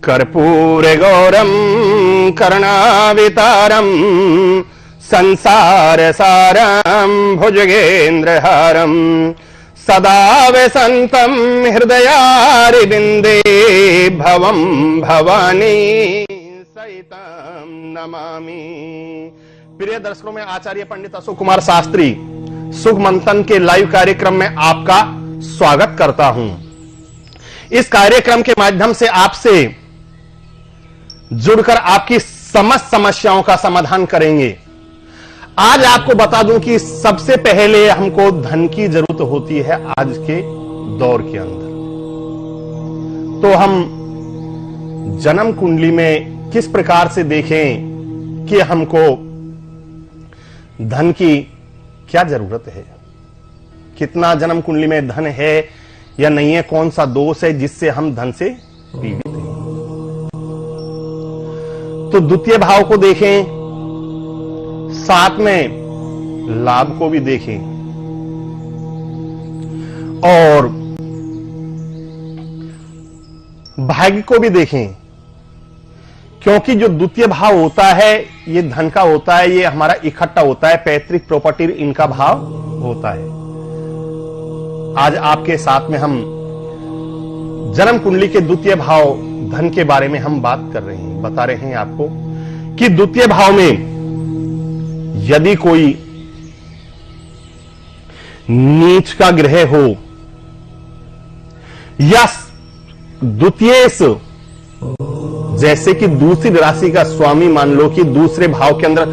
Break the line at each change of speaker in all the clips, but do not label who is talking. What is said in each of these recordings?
कर्पूर गौरम करुणावतारम संसार सारम भुजगेन्द्रहारम सदा वसंतम हृदयारविंदे भवम भवानी सहितम नमामि। प्रिय दर्शकों, में आचार्य पंडित अशोक कुमार शास्त्री सुख मंथन के लाइव कार्यक्रम में आपका स्वागत करता हूं। इस कार्यक्रम के माध्यम से आपसे जुड़कर आपकी समस्त समस्याओं का समाधान करेंगे। आज आपको बता दूं कि सबसे पहले हमको धन की जरूरत होती है आज के दौर के अंदर। तो हम जन्म कुंडली में किस प्रकार से देखें कि हमको धन की क्या जरूरत है, कितना जन्म कुंडली में धन है या नहीं है, कौन सा दोष है जिससे हम धन से पीड़ित हैं। तो द्वितीय भाव को देखें, साथ में लाभ को भी देखें और भाग्य को भी देखें, क्योंकि जो द्वितीय भाव होता है ये धन का होता है, ये हमारा इकट्ठा होता है, पैतृक प्रॉपर्टी इनका भाव होता है। आज आपके साथ में हम जन्म कुंडली के द्वितीय भाव धन के बारे में हम बात कर रहे हैं, बता रहे हैं आपको कि द्वितीय भाव में यदि कोई नीच का ग्रह हो या द्वितीय, जैसे कि दूसरी राशि का स्वामी, मान लो कि दूसरे भाव के अंदर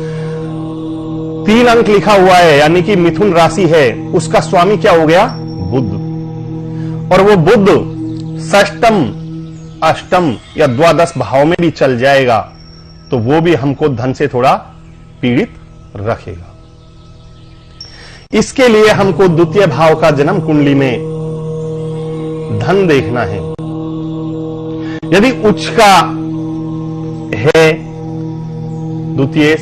3 अंक लिखा हुआ है, यानी कि मिथुन राशि है, उसका स्वामी क्या हो गया? बुध। और वो बुध षष्टम, अष्टम या द्वादश भाव में भी चल जाएगा तो वो भी हमको धन से थोड़ा पीड़ित रखेगा। इसके लिए हमको द्वितीय भाव का जन्म कुंडली में धन देखना है। यदि उच्च का है द्वितीय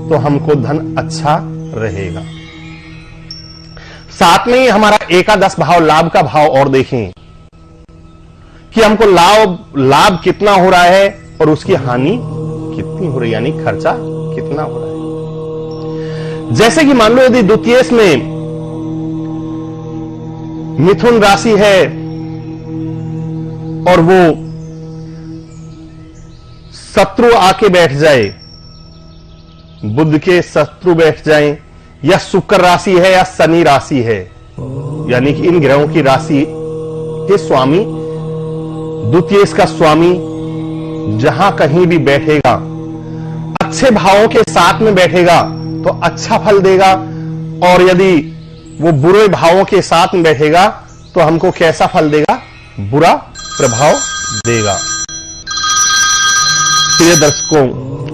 तो हमको धन अच्छा रहेगा। साथ में ही हमारा एकादश भाव लाभ का भाव और देखें कि हमको लाभ कितना हो रहा है और उसकी हानि कितनी हो रही है, यानी खर्चा कितना हो रहा है। जैसे कि मान लो यदि द्वितीय में मिथुन राशि है और वो शत्रु आके बैठ जाए, बुध के शत्रु बैठ जाएं, या शुक्र राशि है या शनि राशि है, यानी कि इन ग्रहों की राशि के स्वामी, द्वितीय का स्वामी जहां कहीं भी बैठेगा, अच्छे भावों के साथ में बैठेगा तो अच्छा फल देगा, और यदि वो बुरे भावों के साथ में बैठेगा तो हमको कैसा फल देगा? बुरा प्रभाव देगा। प्रिय दर्शकों,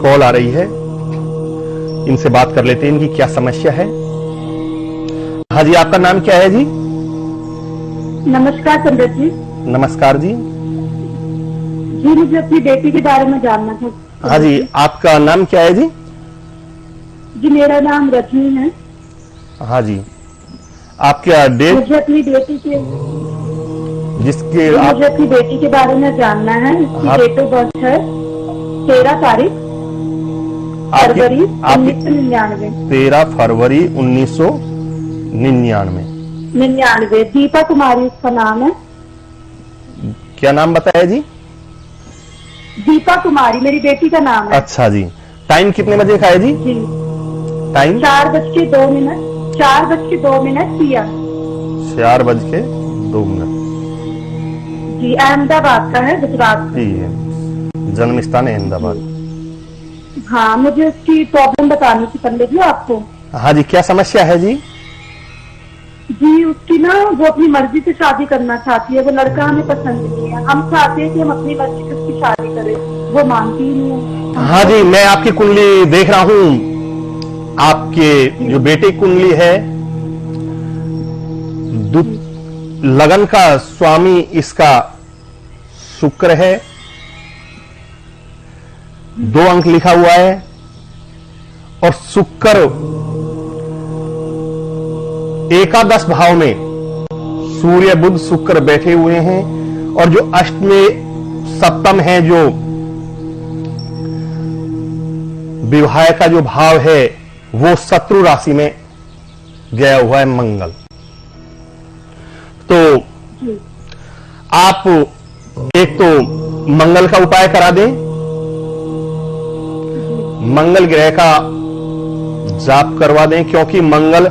कॉल आ रही है, इनसे बात कर लेते हैं, इनकी क्या समस्या है। हाँ जी, आपका नाम क्या है जी?
नमस्कार पंडित जी।
नमस्कार जी।
जी, मुझे अपनी बेटी के बारे में जानना था।
हाँ जी, आपका नाम क्या है जी?
जी, मेरा नाम रजनी है।
हाँ जी, आपका डेट?
मुझे अपनी बेटी के मुझे अपनी बेटी के बारे में जानना है। इसकी डेट ऑफ बर्थ है 13 तारीख फरवरी 1999।
13 फरवरी 1999।
दीपा कुमारी इसका नाम है।
क्या नाम बताया जी?
दीपा कुमारी मेरी बेटी का नाम है।
अच्छा जी। टाइम कितने बजे का है जी?
जी,
टाइम
4:02 PM।
4:02।
जी, अहमदाबाद का है, गुजरात
जी है, जन्म स्थान है अहमदाबाद।
हाँ, मुझे उसकी प्रॉब्लम बतानी थी पंडित जी आपको।
हाँ जी, क्या समस्या है जी?
जी, उसकी ना वो अपनी मर्जी से शादी करना चाहती है, वो लड़का हमें पसंद नहीं है। हम चाहते हैं कि हम अपनी मर्जी से उसकी शादी करें, वो मानती ही नहीं है।
हाँ जी, मैं आपकी कुंडली देख रहा हूँ। आपके जो बेटे की कुंडली है, लगन का स्वामी इसका शुक्र है, 2 अंक लिखा हुआ है, और शुक्र एकादश भाव में सूर्य बुध शुक्र बैठे हुए हैं, और जो अष्ट में सप्तम है जो विवाह का जो भाव है वो शत्रु राशि में गया हुआ है मंगल। तो आप एक तो मंगल का उपाय करा दें, मंगल ग्रह का जाप करवा दें, क्योंकि मंगल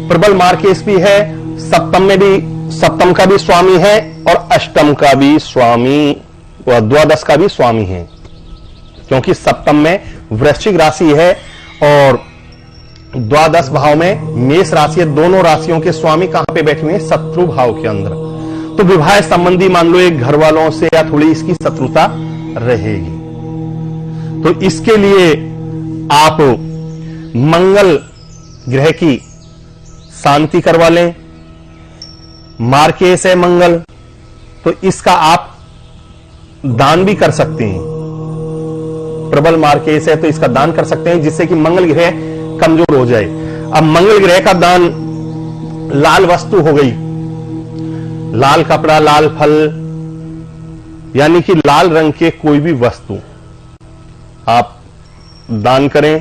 प्रबल मार्केश भी है, सप्तम में भी, सप्तम का भी स्वामी है और अष्टम का भी स्वामी व द्वादश का भी स्वामी है, क्योंकि सप्तम में वृश्चिक राशि है और द्वादश भाव में मेष राशि है। दोनों राशियों के स्वामी कहां पे बैठे हुए हैं? शत्रु भाव के अंदर। तो विवाह संबंधी मान लो एक घर वालों से या थोड़ी इसकी शत्रुता रहेगी। तो इसके लिए आप मंगल ग्रह की शांति करवा लें। मार्केश है मंगल, तो इसका आप दान भी कर सकते हैं। प्रबल मार्केश है तो इसका दान कर सकते हैं, जिससे कि मंगल ग्रह कमजोर हो जाए। अब मंगल ग्रह का दान लाल वस्तु हो गई, लाल कपड़ा, लाल फल, यानी कि लाल रंग के कोई भी वस्तु आप दान करें।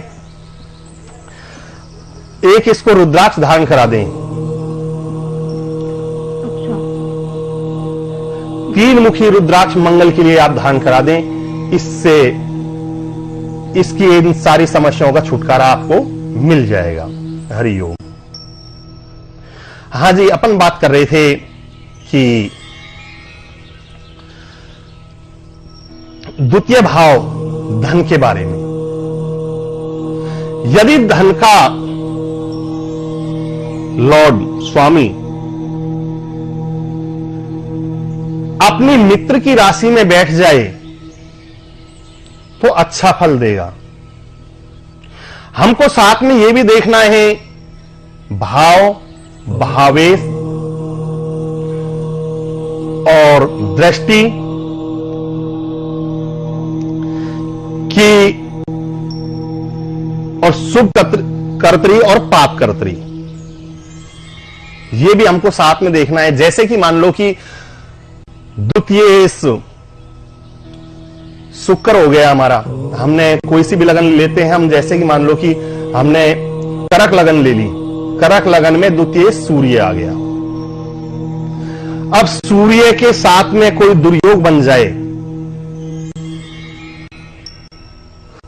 एक इसको रुद्राक्ष धारण करा दें।
अच्छा।
3 मुखी रुद्राक्ष मंगल के लिए आप धारण करा दें। इससे इसकी इन सारी समस्याओं का छुटकारा आपको मिल जाएगा। हरिओम। हां जी, अपन बात कर रहे थे कि द्वितीय भाव धन के बारे में। यदि धन का लॉर्ड स्वामी अपनी मित्र की राशि में बैठ जाए तो अच्छा फल देगा। हमको साथ में यह भी देखना है भाव, भावेश और दृष्टि की, और शुभ कर्तरी और पाप कर्तरी, यह भी हमको साथ में देखना है। जैसे कि मान लो कि द्वितीय शुक्र हो गया हमारा, हमने कोई सी भी लगन लेते हैं हम, जैसे कि मान लो कि हमने करक लगन ले ली, करक लगन में द्वितीय सूर्य आ गया। अब सूर्य के साथ में कोई दुर्योग बन जाए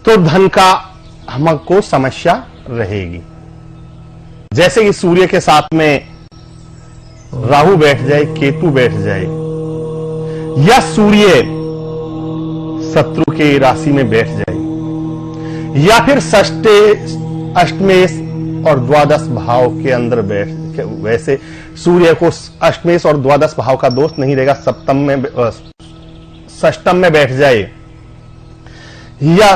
तो धन का हमको समस्या रहेगी। जैसे कि सूर्य के साथ में राहु बैठ जाए, केतु बैठ जाए, या सूर्य शत्रु के राशि में बैठ जाए, या फिर षष्ठे, अष्टमेश और द्वादश भाव के अंदर बैठ, वैसे सूर्य को अष्टमेश और द्वादश भाव का दोष नहीं रहेगा, सप्तम में, षष्टम में बैठ जाए, या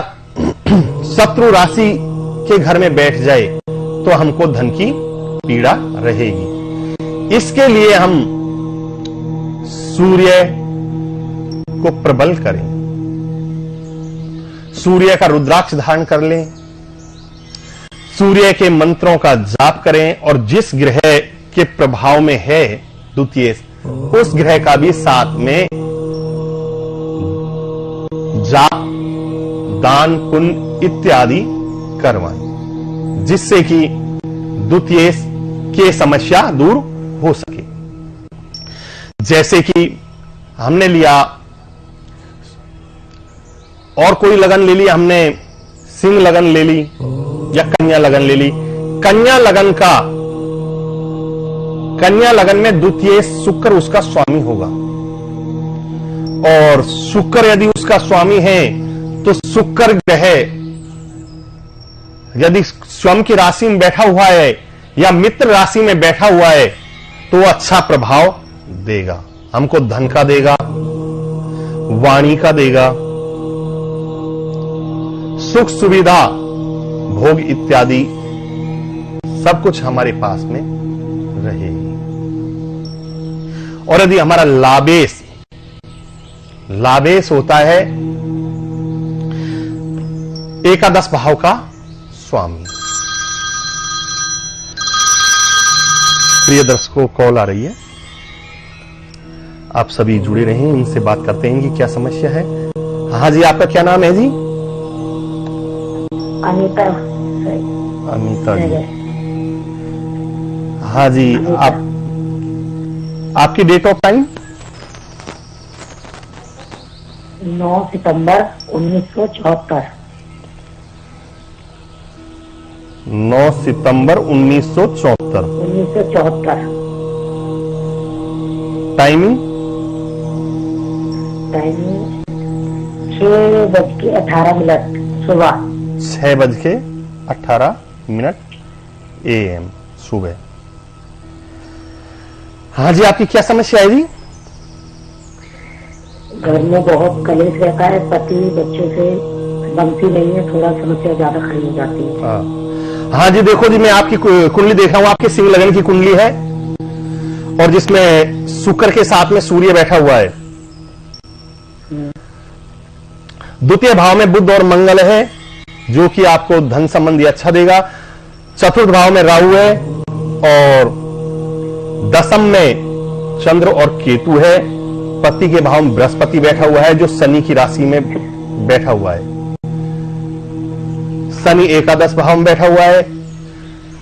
शत्रु राशि के घर में बैठ जाए तो हमको धन की पीड़ा रहेगी। इसके लिए हम सूर्य को प्रबल करें, सूर्य का रुद्राक्ष धारण कर लें, सूर्य के मंत्रों का जाप करें, और जिस ग्रह के प्रभाव में है द्वितीय, उस ग्रह का भी साथ में जाप, दान, पुण्य इत्यादि करवाएं, जिससे कि द्वितीय की समस्या दूर हो सके। जैसे कि हमने लिया और कोई लगन ले ली, हमने सिंह लगन ले ली या कन्या लगन ले ली। कन्या लगन में द्वितीय शुक्र उसका स्वामी होगा, और शुक्र यदि उसका स्वामी है तो शुक्र ग्रह यदि स्वयं की राशि में बैठा हुआ है या मित्र राशि में बैठा हुआ है तो वो अच्छा प्रभाव देगा, हमको धन का देगा, वाणी का देगा, सुख सुविधा, भोग इत्यादि सब कुछ हमारे पास में रहेगी। और यदि हमारा लाभेश होता है एकादश भाव का स्वामी। प्रिय दर्शकों, कॉल आ रही है। आप सभी जुड़े रहें, इनसे बात करते हैं कि क्या समस्या है। हाँ जी, आपका क्या नाम है जी?
अनीता।
अनीता जी। हाँ जी, आपकी डेट ऑफ टाइम?
9 सितंबर 1974।
9 सितंबर 1974।
1974।
टाइमिंग?
टाइमिंग 6:18 सुबह।
6:18 AM सुबह। हाँ जी, आपकी क्या समस्या है जी?
घर में बहुत कलेश रहता है, पति बच्चों से बनती नहीं है, थोड़ा समस्या ज्यादा खड़ी हो जाती है।
हाँ जी, देखो जी, मैं आपकी कुंडली देख रहा हूं, आपकी सिंह लगन की कुंडली है और जिसमें शुक्र के साथ में सूर्य बैठा हुआ है। द्वितीय भाव में बुध और मंगल है, जो कि आपको धन संबंधी अच्छा देगा। चतुर्थ भाव में राहु है और दशम में चंद्र और केतु है। पति के भाव में बृहस्पति बैठा हुआ है, जो शनि की राशि में बैठा हुआ है। शनि एकादश भाव में बैठा हुआ है।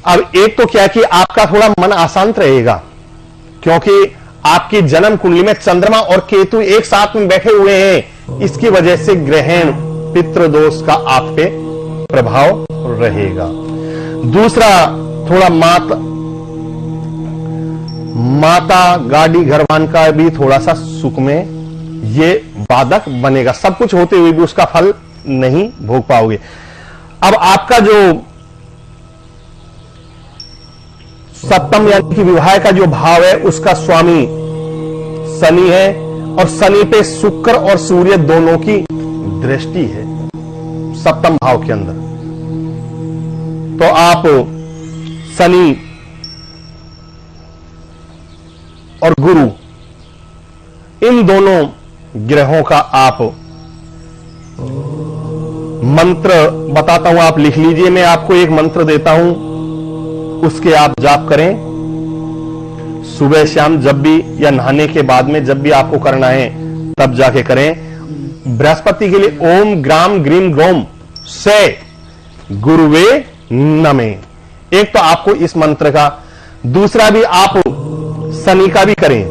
अब एक तो क्या कि आपका थोड़ा मन अशांत रहेगा, क्योंकि आपकी जन्म कुंडली में चंद्रमा और केतु एक साथ में बैठे हुए हैं। इसकी वजह से ग्रहण पितृदोष का आप पे प्रभाव रहेगा। दूसरा, थोड़ा माता गाड़ी घरवान का भी थोड़ा सा सुख में ये बाधक बनेगा। सब कुछ होते हुए भी उसका फल नहीं भोग पाओगे। अब आपका जो सप्तम यानी कि विवाह का जो भाव है, उसका स्वामी शनि है और शनि पे शुक्र और सूर्य दोनों की दृष्टि है सप्तम भाव के अंदर। तो आप शनि और गुरु, इन दोनों ग्रहों का आप मंत्र बताता हूं, आप लिख लीजिए। मैं आपको एक मंत्र देता हूं, उसके आप जाप करें सुबह शाम, जब भी या नहाने के बाद में जब भी आपको करना है तब जाके करें। बृहस्पति के लिए ओम ग्राम ग्रीम गौम से गुरुवे नमे। एक तो आपको इस मंत्र का, दूसरा भी आप शनि का भी करें।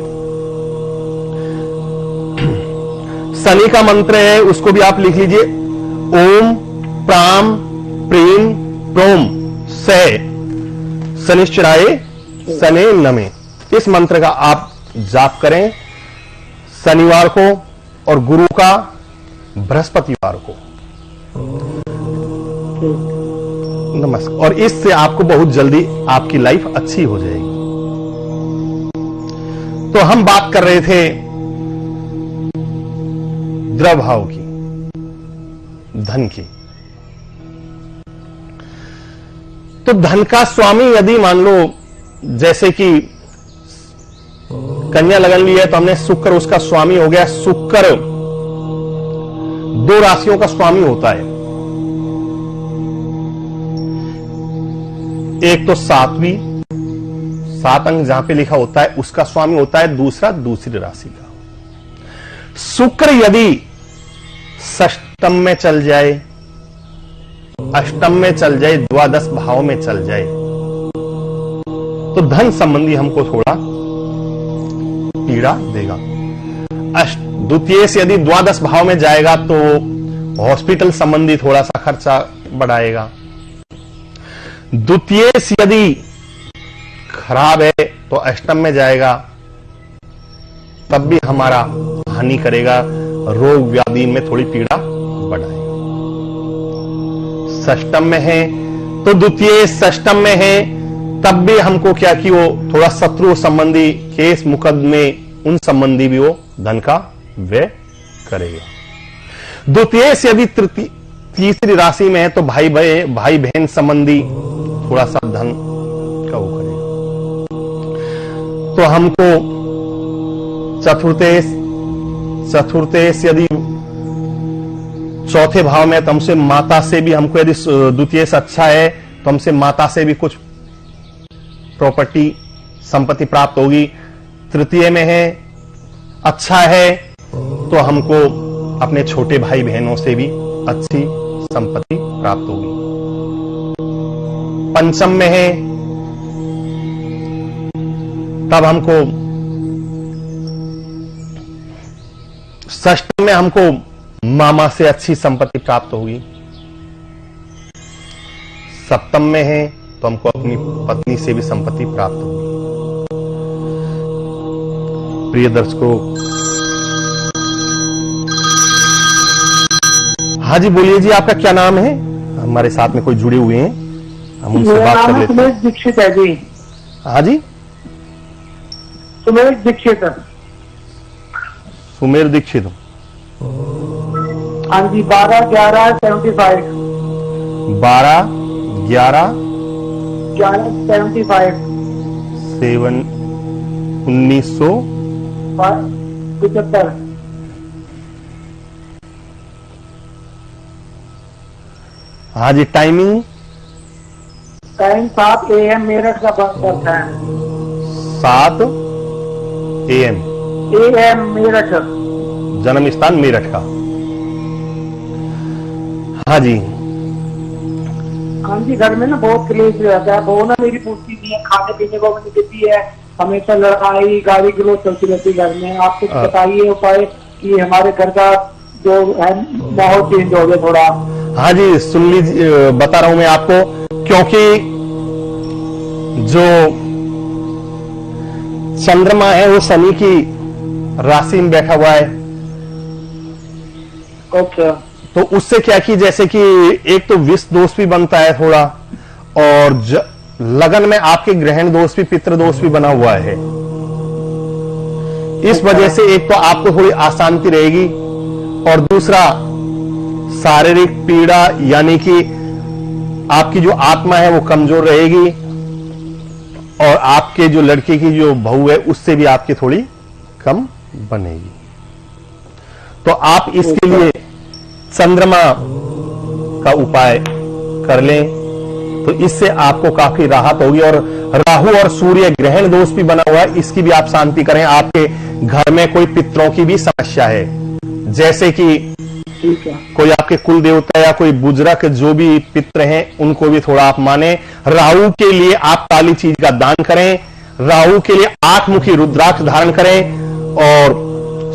शनि का मंत्र है, उसको भी आप लिख लीजिए। ओम प्राम प्रेम प्रोम से शनिश्चराय शने नमे। इस मंत्र का आप जाप करें शनिवार को और गुरु का बृहस्पतिवार को। नमस्कार। और इससे आपको बहुत जल्दी आपकी लाइफ अच्छी हो जाएगी। तो हम बात कर रहे थे द्रव्य भाव की, धन की। तो धन का स्वामी यदि मान लो जैसे कि कन्या लगन ली है, तो हमने शुक्र उसका स्वामी हो गया। शुक्र 2 राशियों का स्वामी होता है, एक तो 7 अंक जहां पे लिखा होता है उसका स्वामी होता है, दूसरा दूसरी राशि का। शुक्र यदि षष्टम में चल जाए, अष्टम में चल जाए, द्वादश भाव में चल जाए, तो धन संबंधी हमको थोड़ा पीड़ा देगा। द्वितीय से यदि द्वादश भाव में जाएगा तो हॉस्पिटल संबंधी थोड़ा सा खर्चा बढ़ाएगा। द्वितीय से यदि खराब है तो अष्टम में जाएगा, तब भी हमारा हानि करेगा, रोग व्याधि में थोड़ी पीड़ा बढ़ाएगा। षष्टम में है तो द्वितीय षष्टम में है, तब भी हमको क्या कि वो थोड़ा शत्रु संबंधी केस मुकदमे उन संबंधी भी वो धन का व्यय करेगा। द्वितीय से यदि तीसरी राशि में है तो भाई बहन संबंधी थोड़ा सा धन का वो करेगा। तो हमको चतुर्थेश यदि चौथे भाव में, तो हमसे माता से भी हमको, यदि द्वितीय से अच्छा है तो हमसे माता से भी कुछ प्रॉपर्टी संपत्ति प्राप्त होगी। तृतीय में है अच्छा है तो हमको अपने छोटे भाई बहनों से भी अच्छी संपत्ति प्राप्त होगी। पंचम में है तब हमको, षष्ठ में हमको मामा से अच्छी संपत्ति प्राप्त होगी। सप्तम में है तो हमको अपनी पत्नी से भी संपत्ति प्राप्त होगी। प्रिय दर्शकों, हाँ जी बोलिए जी, आपका क्या नाम है? हमारे साथ में कोई जुड़े हुए हैं, हम उनसे बात कर लेते हैं।
सुमेश दीक्षित है जी।
हाँ जी,
सुमेश दीक्षित।
सुमेर दीक्षित।
हाँ जी, 12/11/75।
12/11/75
1975।
हाँ जी, टाइमिंग?
टाइम 7 AM मेरठ का बस करता है।
7 AM
मेरठ।
जन्म स्थान मेरठ का। हाँ जी।
हाँ जी, घर में ना बहुत क्लेश रहता है। वो ना मेरी पूछती नहीं है, खाने पीने को नहीं देती है, हमेशा लड़ाई गाली गलौज चलती रहती है घर में। आप कुछ बताइए उपाय कि हमारे घर का जो है माहौल चेंज हो गया थोड़ा।
हाँ जी, सुन लीजिए, बता रहा हूं मैं आपको, क्योंकि जो चंद्रमा है वो शनि की राशि में बैठा हुआ है।
अच्छा।
तो उससे क्या कि जैसे कि एक तो विष दोष भी बनता है थोड़ा, और लगन में आपके ग्रहण दोष भी, पितृ दोष भी बना हुआ है। इस वजह से एक तो आपको थोड़ी अशांति रहेगी, और दूसरा शारीरिक पीड़ा, यानी कि आपकी जो आत्मा है वो कमजोर रहेगी, और आपके जो लड़के की जो बहू है उससे भी आपकी थोड़ी कम बनेगी। तो आप इसके लिए चंद्रमा का उपाय कर लें, तो इससे आपको काफी राहत होगी। और राहु और सूर्य ग्रहण दोष भी बना हुआ है, इसकी भी आप शांति करें। आपके घर में कोई पितरों की भी समस्या है, जैसे कि
ठीक है,
कोई आपके कुल देवता या कोई बुजुर्ग जो भी पितर हैं उनको भी थोड़ा आप माने। राहु के लिए आप काली चीज का दान करें, राहु के लिए 8 मुखी रुद्राक्ष धारण करें। और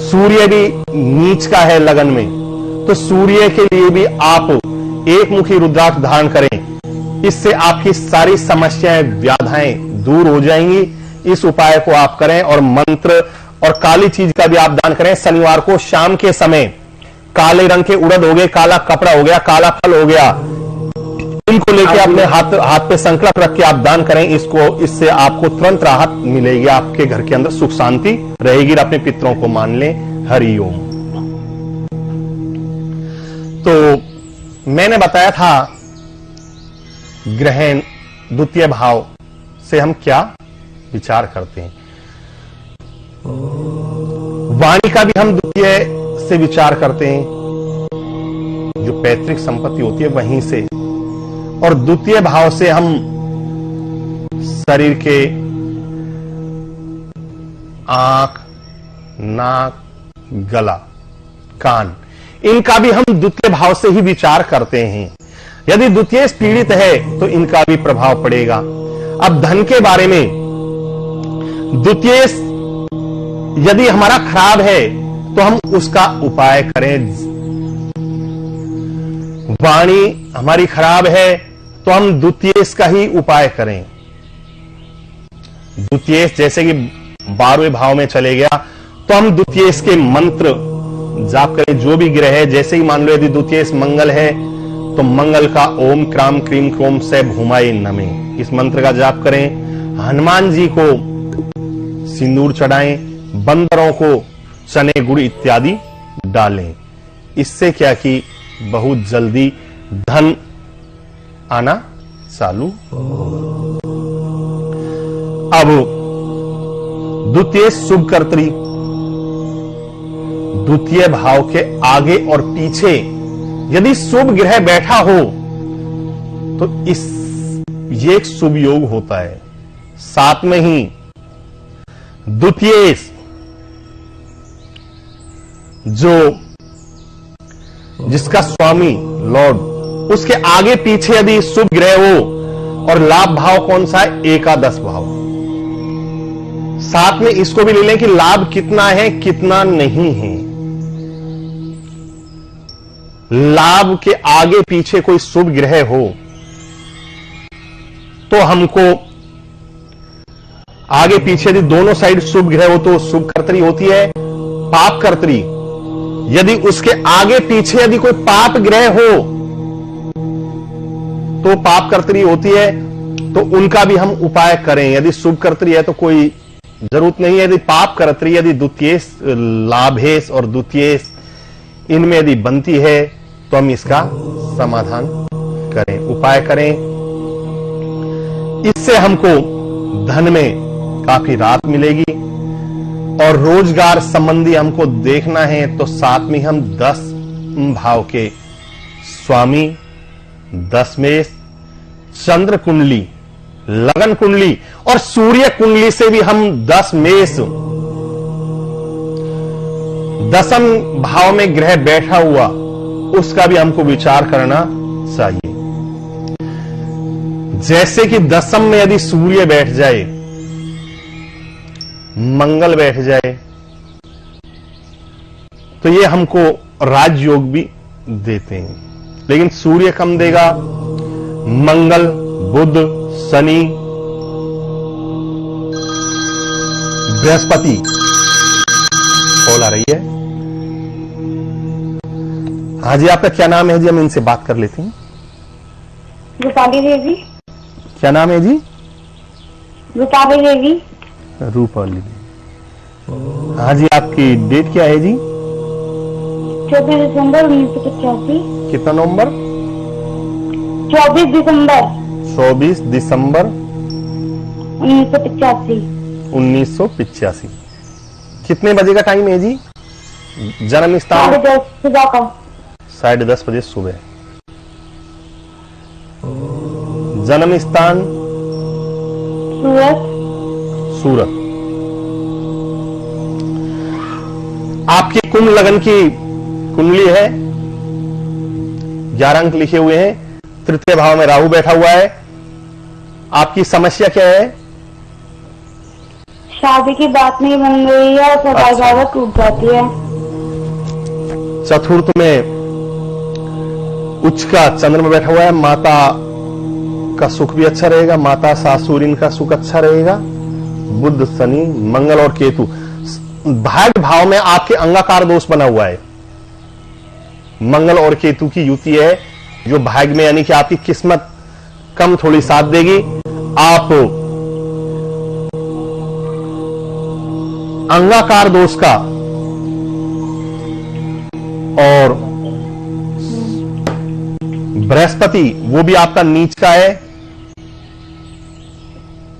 सूर्य भी नीच का है लगन में, तो सूर्य के लिए भी आप 1 मुखी रुद्राक्ष धारण करें। इससे आपकी सारी समस्याएं, व्याधाएं दूर हो जाएंगी। इस उपाय को आप करें, और मंत्र और काली चीज का भी आप दान करें। शनिवार को शाम के समय काले रंग के उड़द हो गए, काला कपड़ा हो गया, काला फल हो गया, इनको लेके अपने हाथ पे संकल्प रख के आप दान करें। इससे आपको तुरंत राहत मिलेगी, आपके घर के अंदर सुख शांति रहेगी। अपने पितरों को मान लें। हरिओम। तो मैंने बताया था ग्रहण द्वितीय भाव से हम क्या विचार करते हैं। वाणी का भी हम द्वितीय से विचार करते हैं, जो पैतृक संपत्ति होती है वहीं से। और द्वितीय भाव से हम शरीर के आंख, नाक, गला, कान, इनका भी हम द्वितीय भाव से ही विचार करते हैं। यदि द्वितीय पीड़ित है तो इनका भी प्रभाव पड़ेगा। अब धन के बारे में, द्वितीय यदि हमारा खराब है तो हम उसका उपाय करें। वाणी हमारी खराब है तो हम द्वितीय का ही उपाय करें। द्वितीय जैसे कि 12वें भाव में चले गया तो हम द्वितीय के मंत्र जाप करें। जो भी ग्रह है, जैसे ही मान लो यदि द्वितीय मंगल है तो मंगल का ओम क्राम क्रीम क्रोम से भूमाई नमे, इस मंत्र का जाप करें। हनुमान जी को सिंदूर चढ़ाएं, बंदरों को चने गुड़ इत्यादि डालें। इससे क्या कि बहुत जल्दी धन आना चालू। अब द्वितीय शुभ कर्तरी, द्वितीय भाव के आगे और पीछे यदि शुभ ग्रह बैठा हो तो ये एक शुभ योग होता है। साथ में ही द्वितीय जिसका स्वामी लॉर्ड, उसके आगे पीछे यदि शुभ ग्रह हो, और लाभ भाव कौन सा है? एकादश भाव। साथ में इसको भी ले लें कि लाभ कितना है कितना नहीं है। लाभ के आगे पीछे कोई शुभ ग्रह हो तो हमको, आगे पीछे यदि दोनों साइड शुभ ग्रह हो तो शुभ कर्तरी होती है, पाप कर्तरी। यदि उसके आगे पीछे यदि कोई पाप ग्रह हो तो पाप कर्तरी होती है, तो उनका भी हम उपाय करें। यदि शुभ कर्तरी है तो कोई जरूरत नहीं है। यदि पाप कर्तरी, यदि द्वितीयेश, लाभेश और द्वितीयेश इनमें यदि बनती है तो हम इसका समाधान करें, उपाय करें। इससे हमको धन में काफी राहत मिलेगी। और रोजगार संबंधी हमको देखना है तो साथ में हम 10 भाव के स्वामी, 10 मेष, चंद्र कुंडली, लगन कुंडली और सूर्य कुंडली से भी हम 10 मेष, 10म भाव में ग्रह बैठा हुआ, उसका भी हमको विचार करना चाहिए। जैसे कि 10म में यदि सूर्य बैठ जाए, मंगल बैठ जाए, तो ये हमको राजयोग भी देते हैं। लेकिन सूर्य कम देगा, मंगल, बुध, शनि, बृहस्पति कॉल आ रही है। हाँ जी, आपका क्या नाम है जी? हम इनसे बात कर लेते हैं।
रूपाली देवी।
क्या नाम है जी?
रूपाली देवी।
रूपाली देवी। हाँ जी, आपकी डेट क्या है जी?
24 दिसंबर 1985।
कितना नवंबर?
24 दिसंबर
24 दिसंबर
1985।
1985। कितने बजे का टाइम है जी? जन्म स्थान?
10:30 सुबह का।
10:30 बजे सुबह। जन्म स्थान?
सूरत।
सूरत। आपकी कुंभ लगन की कुंडली है, 11 अंक लिखे हुए हैं। तृतीय भाव में राहु बैठा हुआ है। आपकी समस्या क्या है?
शादी की बात नहीं बन रही है, सगाई ज्यादा टूट जाती है।
चतुर्थ में उच्च का चंद्रमा बैठा हुआ है। माता का सुख भी अच्छा रहेगा, माता सासुर इनका सुख अच्छा रहेगा। बुध, शनि, मंगल और केतु। भाग्य भाव में आपके अंगाकार दोष बना हुआ है। मंगल और केतु की युति है जो भाग्य में, यानी कि आपकी किस्मत कम थोड़ी साथ देगी। आप अंगाकार दोष का और बृहस्पति, वो भी आपका नीच का है।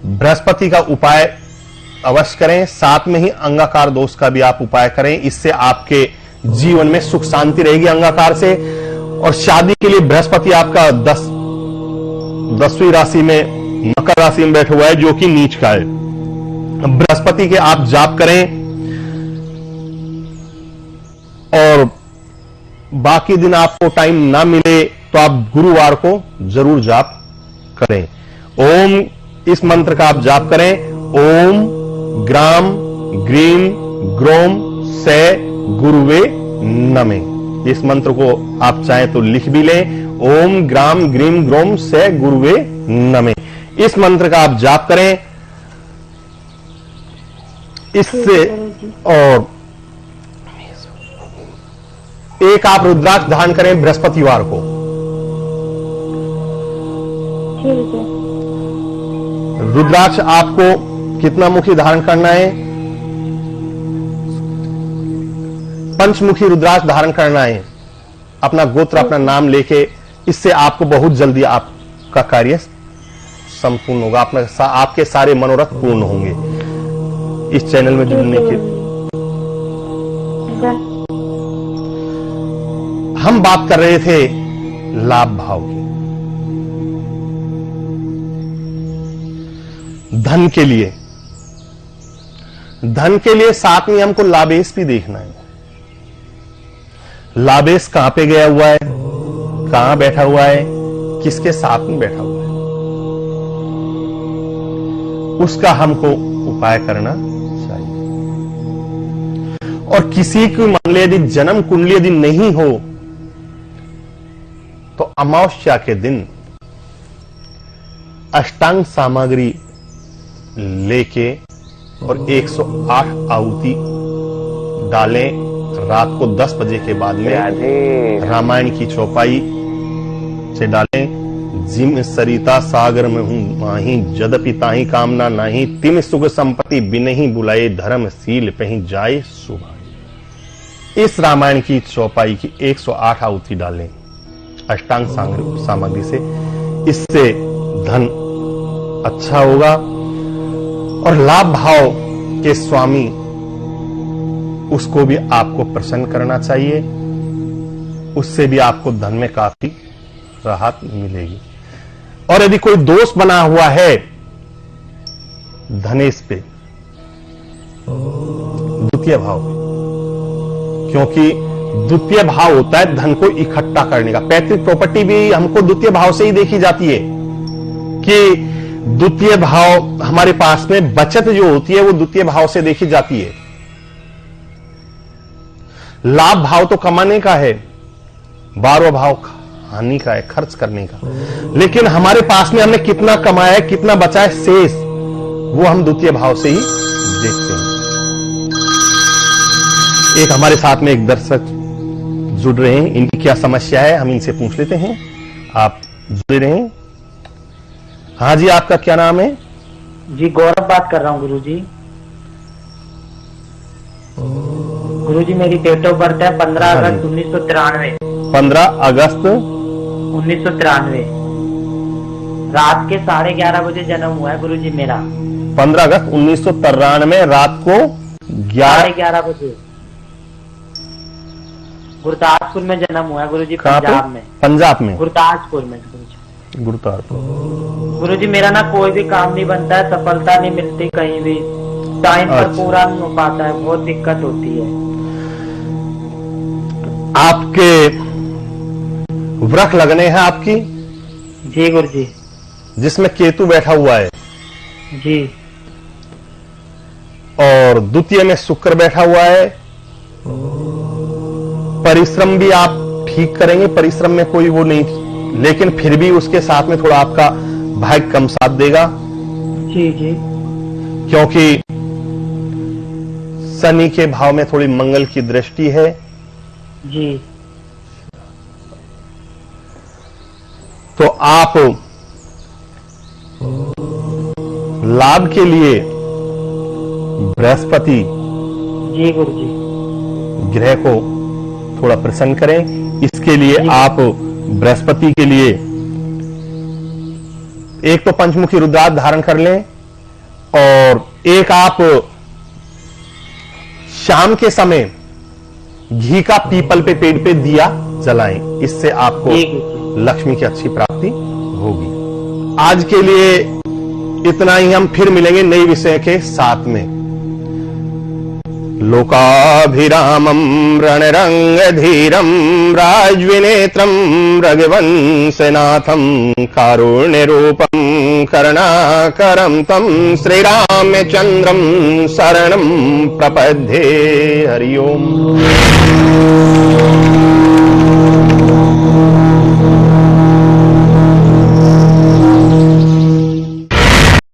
बृहस्पति का उपाय अवश्य करें, साथ में ही अंगाकार दोष का भी आप उपाय करें। इससे आपके जीवन में सुख शांति रहेगी अंगाकार से। और शादी के लिए बृहस्पति आपका 10वीं राशि में, मकर राशि में बैठा हुआ है जो कि नीच का है। बृहस्पति के आप जाप करें और बाकी दिन आपको टाइम ना मिले तो आप गुरुवार को जरूर जाप करें। ओम, इस मंत्र का आप जाप करें। ओम ग्राम ग्रीम ग्रोम से गुरुवे नमे। इस मंत्र को आप चाहें तो लिख भी लें। ओम ग्राम ग्रीम ग्रोम से गुरुवे नमे। इस मंत्र का आप जाप करें। इससे और एक आप रुद्राक्ष धारण करें बृहस्पतिवार को।
ठीक है।
रुद्राक्ष आपको कितना मुखी धारण करना है? पंचमुखी रुद्राक्ष धारण करना है। अपना गोत्र, अपना नाम लेके, इससे आपको बहुत जल्दी आपका कार्य संपूर्ण होगा। आपके सारे मनोरथ पूर्ण होंगे। इस चैनल में जुड़ने के हम बात कर रहे थे लाभ भाव की। धन के लिए, धन के लिए साथ में हमको लाभेश भी देखना है। लाबेस कहां पे गया हुआ है, कहां बैठा हुआ है, किसके साथ में बैठा हुआ है, उसका हमको उपाय करना चाहिए। और किसी की मान ली यदि जन्म कुंडली यदि नहीं हो तो अमावस्या के दिन अष्टांग सामग्री लेके और 108 आहुति डालें। रात को 10 बजे के बाद में रामायण की चौपाई से डालें। जिम सरिता सागर में हूं माही, जदपि ताही कामना नाही, तिम सुख संपत्ति बिनहि बुलाए, धर्मशील पही जाए सुभाए। इस रामायण की चौपाई की 108 आहुति डालें अष्टांग सामग्री से। इससे धन अच्छा होगा और लाभ भाव के स्वामी उसको भी आपको प्रसन्न करना चाहिए, उससे भी आपको धन में काफी राहत मिलेगी। और यदि कोई दोष बना हुआ है धनेश पे, द्वितीय भाव, क्योंकि द्वितीय भाव होता है धन को इकट्ठा करने का। पैतृक प्रॉपर्टी भी हमको द्वितीय भाव से ही देखी जाती है कि द्वितीय भाव हमारे पास में बचत जो होती है वो द्वितीय भाव से देखी जाती है। लाभ भाव तो कमाने का है, 12वां भाव हानि का है, खर्च करने का। लेकिन हमारे पास में हमने कितना कमाया है, कितना बचा है शेष, वो हम द्वितीय भाव से ही देखते हैं। एक हमारे साथ में एक दर्शक जुड़ रहे हैं, इनकी क्या समस्या है हम इनसे पूछ लेते हैं। आप जुड़े रहें। हाँ जी, आपका क्या नाम है?
जी गौरव बात कर रहा हूँ गुरुजी। गुरुजी मेरी डेट ऑफ बर्थ है 15 अगस्त 1993।
15 अगस्त
1993 रात के 11:30 बजे जन्म हुआ है गुरुजी मेरा।
15 अगस्त 1993 रात को
11:30 बजे गुरदासपुर में जन्म हुआ है गुरुजी, पंजाब में।
पंजाब में
गुरदासपुर में गुरुजी।
गुरदासपुर।
गुरुजी मेरा ना कोई भी काम नहीं बनता है, सफलता नहीं मिलती कहीं भी, टाइम पर पूरा नहीं हो पाता है, बहुत दिक्कत होती है।
आपके वृक लगने हैं आपकी?
जी गुरुजी।
जिसमें केतु बैठा हुआ है
जी।
और द्वितीय में शुक्र बैठा हुआ है। परिश्रम भी आप ठीक करेंगे, परिश्रम में कोई वो नहीं, लेकिन फिर भी उसके साथ में थोड़ा आपका भाग्य कम साथ देगा।
जी जी।
क्योंकि शनि के भाव में थोड़ी मंगल की दृष्टि है।
जी।
तो आप लाभ के लिए बृहस्पति
जी गुरुजी
ग्रह को थोड़ा प्रसन्न करें। इसके लिए आप बृहस्पति के लिए एक तो पंचमुखी रुद्राक्ष धारण कर लें और एक आप शाम के समय घी का पीपल पे पेड़ पे दिया जलाएं। इससे आपको लक्ष्मी की अच्छी प्राप्ति होगी। आज के लिए इतना ही, हम फिर मिलेंगे नए विषय के साथ में। लोकाभिरामं रणरंगधीरं राजविनेत्रं रघुवंशनाथं कारुण्यरूपं करुणाकरं तं श्रीरामचन्द्रं शरणं प्रपद्ये। हरि ओम।